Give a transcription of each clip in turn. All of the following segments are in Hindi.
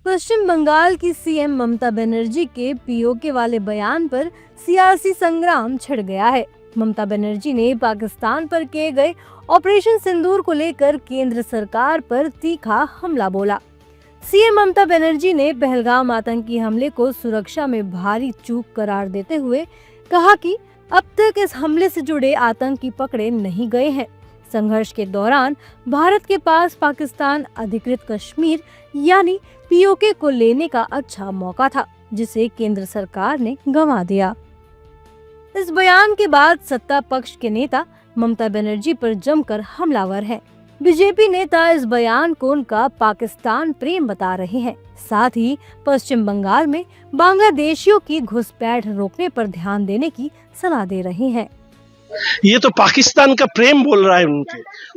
पश्चिम बंगाल की सीएम ममता बनर्जी के पीओके वाले बयान पर सियासी संग्राम छिड़ गया है। ममता बनर्जी ने पाकिस्तान पर किए गए ऑपरेशन सिंदूर को लेकर केंद्र सरकार पर तीखा हमला बोला। सीएम ममता बनर्जी ने पहलगाम आतंकी हमले को सुरक्षा में भारी चूक करार देते हुए कहा कि अब तक इस हमले से जुड़े आतंकी पकड़े नहीं गए हैं। संघर्ष के दौरान भारत के पास पाकिस्तान अधिकृत कश्मीर यानी पीओके को लेने का अच्छा मौका था, जिसे केंद्र सरकार ने गंवा दिया। इस बयान के बाद सत्ता पक्ष के नेता ममता बनर्जी पर जमकर हमलावर हैं। बीजेपी नेता इस बयान को उनका पाकिस्तान प्रेम बता रहे हैं। साथ ही पश्चिम बंगाल में बांग्लादेशियों की घुसपैठ रोकने पर ध्यान देने की सलाह दे रहे हैं। ये तो पाकिस्तान का प्रेम बोल रहा है,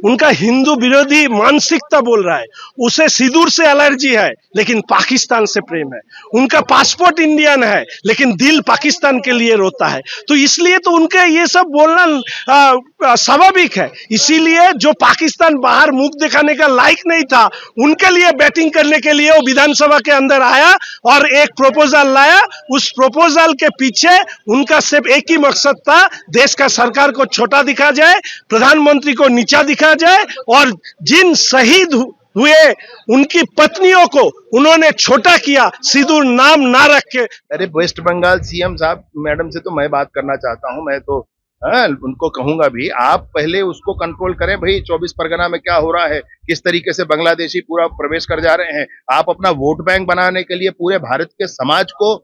उनका हिंदू विरोधी मानसिकता बोल रहा है। उसे सिंदूर से एलर्जी है लेकिन पाकिस्तान से प्रेम है। उनका पासपोर्ट इंडियन है लेकिन दिल पाकिस्तान के लिए रोता है। तो इसलिए तो उनके ये सब बोलना स्वाभाविक है। इसीलिए जो पाकिस्तान बाहर मुख दिखाने का लायक नहीं था, उनके लिए बैटिंग करने के लिए वो विधानसभा के अंदर आया और एक प्रपोजल लाया। उस प्रपोजल के पीछे उनका सिर्फ एक ही मकसद था, देश का सरकार को छोटा दिखा जाए, प्रधानमंत्री को नीचा दिखा जाए और जिन शहीद हुए उनकी पत्नियों को उन्होंने छोटा किया, सिंदूर नाम ना रख के। अरे वेस्ट बंगाल सीएम साहब मैडम से तो मैं बात करना चाहता हूं। मैं तो उनको कहूंगा भी, आप पहले उसको कंट्रोल करें भाई। 24 परगना में क्या हो रहा है, किस तरीके से बांग्लादेशी पूरा प्रवेश कर जा रहे हैं। आप अपना वोट बैंक बनाने के लिए पूरे भारत के समाज को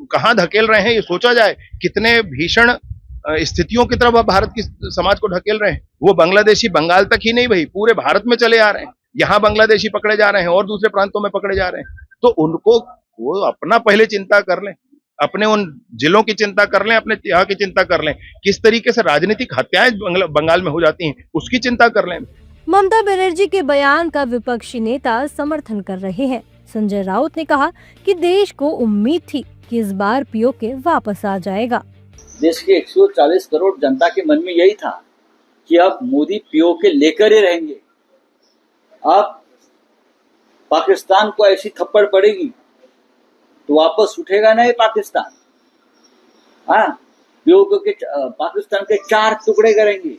कहां धकेल रहे हैं, ये सोचा जाए। कितने भीषण स्थितियों की तरफ आप भारत की समाज को ढकेल रहे हैं। वो बांग्लादेशी बंगाल तक ही नहीं भाई, पूरे भारत में चले आ रहे हैं। यहाँ बांग्लादेशी पकड़े जा रहे हैं और दूसरे प्रांतों में पकड़े जा रहे हैं। तो उनको वो अपना पहले चिंता कर लें, अपने उन जिलों की चिंता कर लें, अपने यहाँ की चिंता कर लें। किस तरीके से राजनीतिक हत्याएं बंगाल में हो जाती हैं, उसकी चिंता कर लें। ममता बनर्जी के बयान का विपक्षी नेता समर्थन कर रहे हैं। संजय राउत ने कहा कि देश को उम्मीद थी कि इस बार पीओके वापस आ जाएगा। देश के 140 करोड़ जनता के मन में यही था कि अब मोदी पीओके लेकर ही रहेंगे। अब पाकिस्तान को ऐसी थप्पड़ पड़ेगी तो वापस उठेगा नहीं पाकिस्तान। हाँ, पीओके के पाकिस्तान के 4 टुकड़े करेंगे।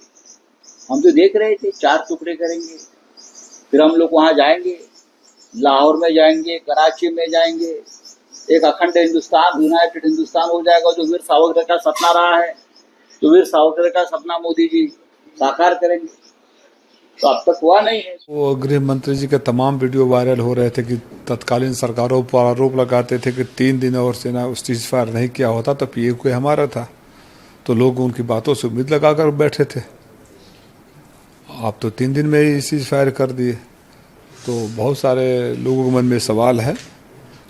हम तो देख रहे थे 4 टुकड़े करेंगे। फिर हम लोग वहां जाएंगे, लाहौर में जाएंगे, कराची में जाएंगे, एक अखंड हिंदुस्तान, यूनाइटेड हिंदुस्तान हो जाएगा। जो वीर सावरकर का सपना रहा है, तो वीर सावरकर का सपना मोदी जी साकार करेंगे। तो अब तक हुआ नहीं है। वो गृह मंत्री जी के तमाम वीडियो वायरल हो रहे थे कि तत्कालीन सरकारों पर आरोप लगाते थे कि 3 दिन और सेना उस चीज फायर नहीं किया होता तो पीओके हमारा था। तो लोग उनकी बातों से उम्मीद लगाकर बैठे थे। आप तो 3 दिन में ही चीज फायर कर दिए। तो बहुत सारे लोगों के मन में सवाल है,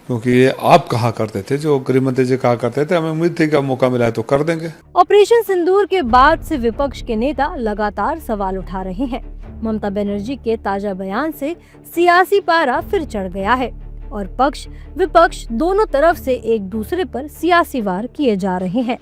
क्योंकि ये आप कहा करते थे, जो गृह मंत्री जी कहा करते थे, हमें उम्मीद थी कि मौका मिला है तो कर देंगे। ऑपरेशन सिंदूर के बाद से विपक्ष के नेता लगातार सवाल उठा रहे हैं। ममता बनर्जी के ताजा बयान से सियासी पारा फिर चढ़ गया है और पक्ष विपक्ष दोनों तरफ से एक दूसरे पर सियासी वार किए जा रहे हैं।